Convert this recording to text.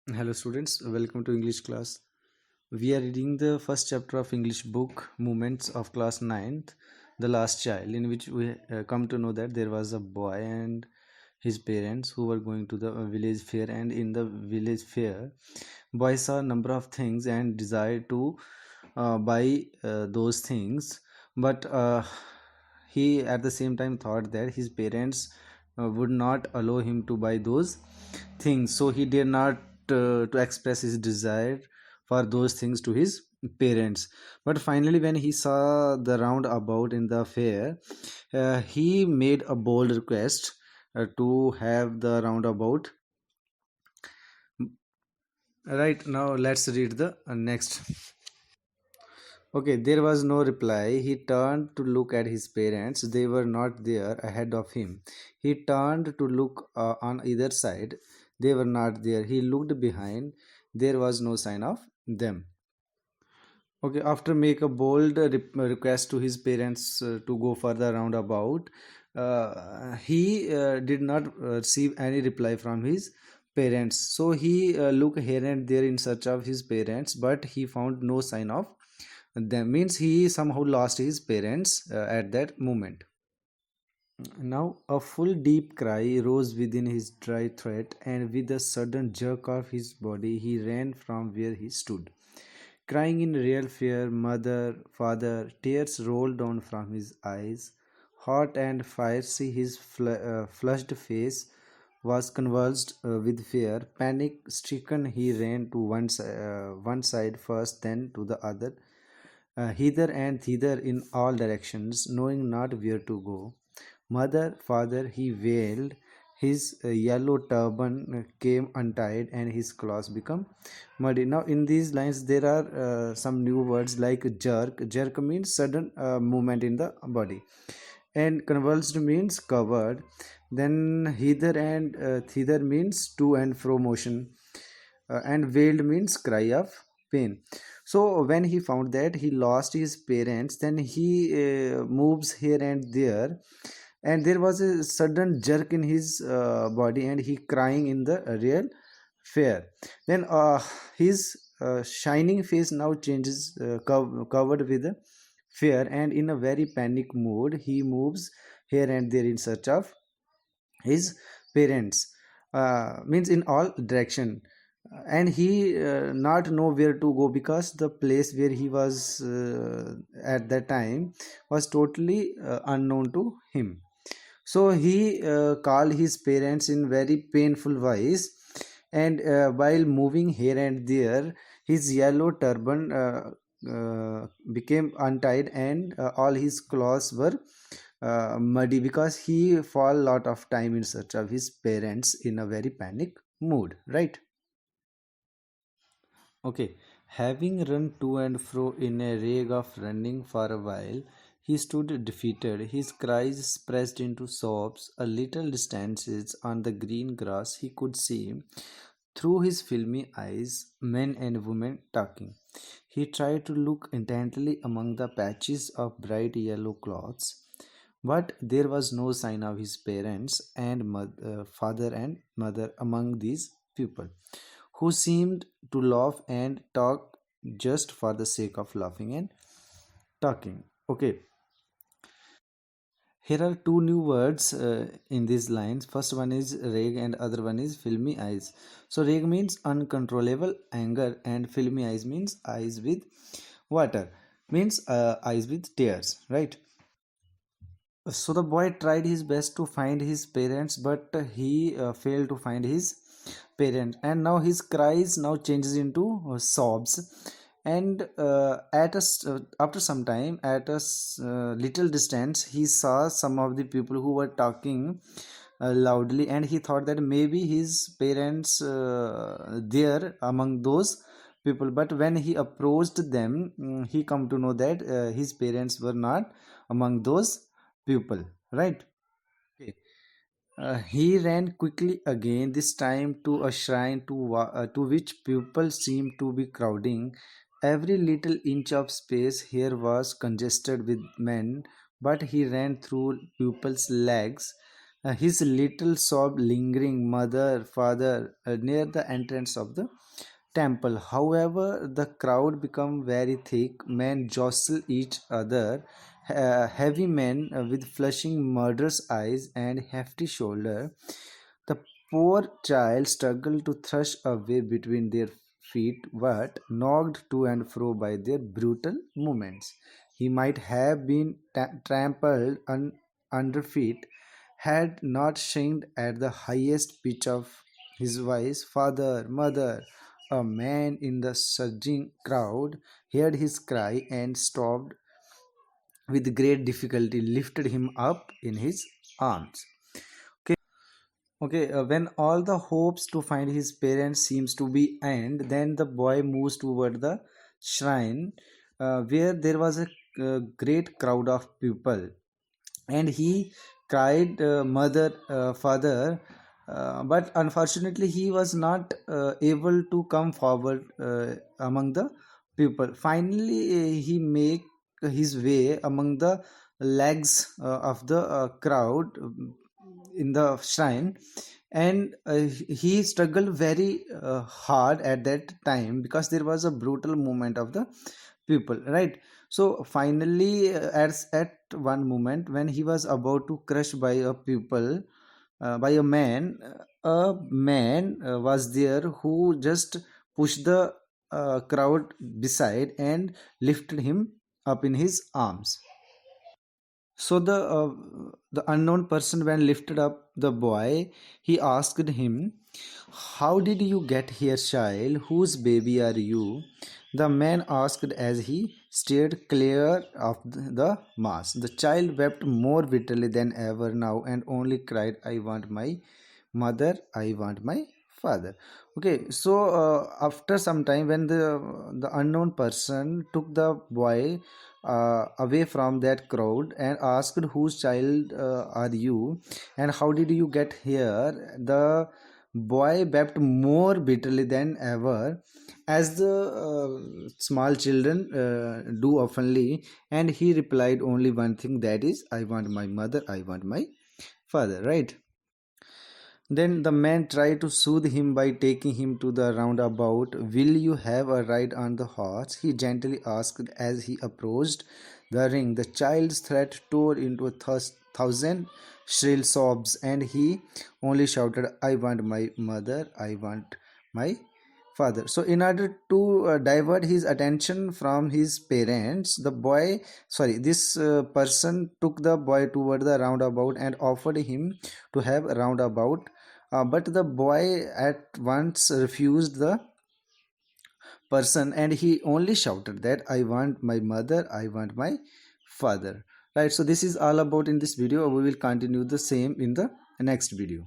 Hello students, welcome to English class. We are reading the first chapter of English book Movements of class ninth, The Last Child, in which we come to know that there was a boy and his parents who were going to the village fair, and in the village fair boy saw a number of things and desired to buy those things, but he at the same time thought that his parents would not allow him to buy those things, so he did not to express his desire for those things to his parents. But finally, when he saw the roundabout in the fair, he made a bold request to have the roundabout. Right, now let's read the next. Okay, there was no reply. He turned to look at his parents. They were not there ahead of him. He turned to look on either side. They were not there. He looked behind. There was no sign of them. Okay, after make a bold request to his parents to go further roundabout, he did not receive any reply from his parents. So he looked here and there in search of his parents, but he found no sign of that means he somehow lost his parents at that moment. Now a full deep cry rose within his dry throat, and with a sudden jerk of his body, he ran from where he stood, crying in real fear. Mother, father, tears rolled down from his eyes. Hot and fiery, his flushed face was convulsed with fear. Panic stricken, he ran to one side first, then to the other, hither and thither in all directions, knowing not where to go. Mother, father, he wailed. His yellow turban came untied and his clothes become muddy. Now, in these lines, there are some new words like jerk. Jerk means sudden movement in the body, and convulsed means covered. Then hither and thither means to and fro motion, and wailed means cry of pain. So when he found that he lost his parents, then he moves here and there, and there was a sudden jerk in his body, and he crying in the real fear. Then his shining face now changes, covered with fear, and in a very panic mood he moves here and there in search of his parents, means in all direction. And he not know where to go, because the place where he was at that time was totally unknown to him. So he called his parents in very painful voice, and while moving here and there, his yellow turban became untied, and all his clothes were muddy, because he fall lot of time in search of his parents in a very panic mood, right? Okay, having run to and fro in a rage of running for a while, he stood defeated, his cries pressed into sobs. A little distances on the green grass, he could see through his filmy eyes men and women talking. He tried to look intently among the patches of bright yellow cloths, but there was no sign of his parents and father and mother among these people, who seemed to laugh and talk just for the sake of laughing and talking. Okay, here are two new words in these lines. First one is rage and other one is filmy eyes. So rage means uncontrollable anger, and filmy eyes means eyes with water, means eyes with tears, right? So the boy tried his best to find his parents, but he failed to find his parents, and now his cries now changes into sobs. And after some time, at a little distance, he saw some of the people who were talking loudly, and he thought that maybe his parents there among those people. But when he approached them, he come to know that his parents were not among those people, right? Okay. He ran quickly again, this time to a shrine to which people seemed to be crowding. Every little inch of space here was congested with men, but he ran through people's legs. his little sob lingering mother, father near the entrance of the temple. However, the crowd become very thick. Men jostle each other. Heavy men with flashing murderous eyes and hefty shoulder. The poor child struggled to thrust away between their feet, but knocked to and fro by their brutal movements. He might have been trampled under feet had not shrieked at the highest pitch of his voice, "Father, mother!" A man in the surging crowd heard his cry and stopped with great difficulty, lifted him up in his arms. Okay, when all the hopes to find his parents seems to be end, then the boy moves toward the shrine, where there was a great crowd of people, and he cried, "Mother, father," but unfortunately he was not able to come forward among the people. Finally, he make his way among the legs of the crowd in the shrine, and he struggled very hard at that time because there was a brutal movement of the people, right? So finally, at one moment when he was about to crush by a pupil, by a man was there who just pushed the crowd beside and lifted him up in his arms. So the unknown person, when lifted up the boy, he asked him, "How did you get here, child? Whose baby are you?" The man asked as he stared clear of the mass. The child wept more bitterly than ever now and only cried, "I want my mother, I want my father." Okay, so after some time, when the unknown person took the boy away from that crowd and asked, "Whose child are you and how did you get here?" The boy wept more bitterly than ever, as the small children do oftenly, and he replied only one thing, that is, "I want my mother, I want my father," right? Then the man tried to soothe him by taking him to the roundabout. "Will you have a ride on the horse?" he gently asked as he approached the ring. The child's threat tore into a thousand shrill sobs, and he only shouted, "I want my mother, I want my father." So, in order to divert his attention from his parents, this person took the boy toward the roundabout and offered him to have a roundabout, but the boy at once refused the person, and he only shouted that, "I want my mother, I want my father." Right, so this is all about in this video. We will continue the same in the next video.